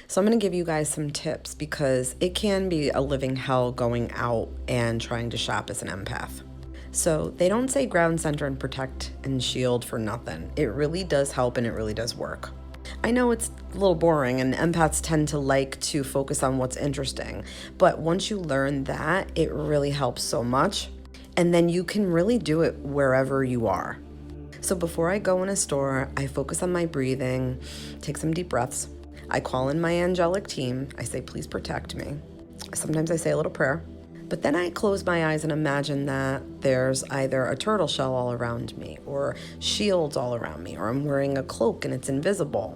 So I'm going to give you guys some tips because it can be a living hell going out and trying to shop as an empath. So they don't say ground center and protect and shield for nothing. It really does help and it really does work. I know it's a little boring and empaths tend to like to focus on what's interesting, but once you learn that, it really helps so much. And then you can really do it wherever you are. So before I go in a store, I focus on my breathing, take some deep breaths. I call in my angelic team. I say, please protect me. Sometimes I say a little prayer. But then I close my eyes and imagine that there's either a turtle shell all around me, or shields all around me, or I'm wearing a cloak and it's invisible,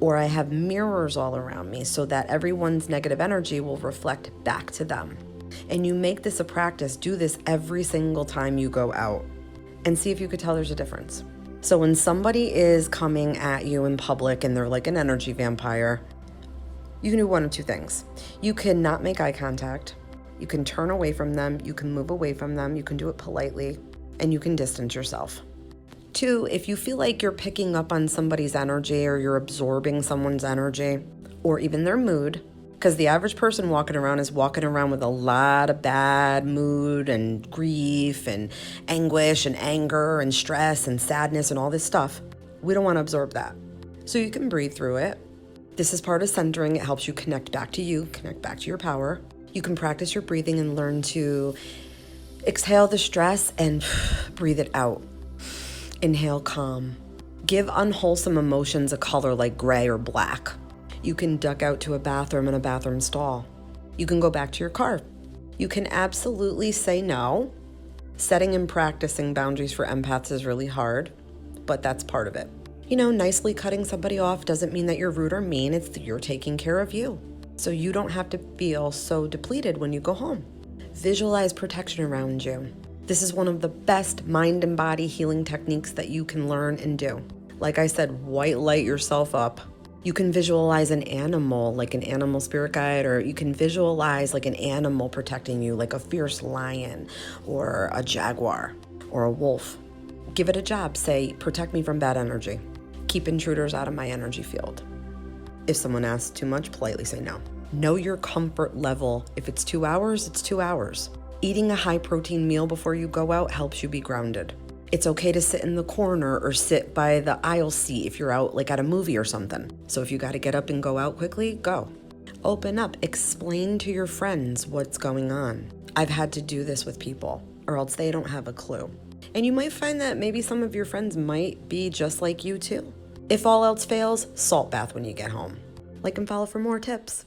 or I have mirrors all around me so that everyone's negative energy will reflect back to them. And you make this a practice. Do this every single time you go out and see if you could tell there's a difference. So when somebody is coming at you in public and they're like an energy vampire, you can do one of two things. You can not make eye contact. You can turn away from them. You can move away from them. You can do it politely, and you can distance yourself. 2, if you feel like you're picking up on somebody's energy or you're absorbing someone's energy or even their mood, because the average person walking around is walking around with a lot of bad mood and grief and anguish and anger and stress and sadness and all this stuff. We don't want to absorb that. So you can breathe through it. This is part of centering. It helps you connect back to you, connect back to your power. You can practice your breathing and learn to exhale the stress and breathe it out. Inhale calm. Give unwholesome emotions a color like gray or black. You can duck out to a bathroom in a bathroom stall. You can go back to your car. You can absolutely say no. Setting and practicing boundaries for empaths is really hard, but that's part of it. Nicely cutting somebody off doesn't mean that you're rude or mean. It's that you're taking care of you. So you don't have to feel so depleted when you go home. Visualize protection around you. This is one of the best mind and body healing techniques that you can learn and do. Like I said, white light yourself up. You can visualize an animal, like an animal spirit guide, or you can visualize like an animal protecting you, like a fierce lion or a jaguar or a wolf. Give it a job. Say, protect me from bad energy. Keep intruders out of my energy field. If someone asks too much, politely say no. Know your comfort level. If it's 2 hours, it's 2 hours. Eating a high protein meal before you go out helps you be grounded. It's okay to sit in the corner or sit by the aisle seat if you're out like at a movie or something. So if you got to get up and go out quickly, go. Open up. Explain to your friends what's going on. I've had to do this with people or else they don't have a clue. And you might find that maybe some of your friends might be just like you too. If all else fails, salt bath when you get home. Like and follow for more tips.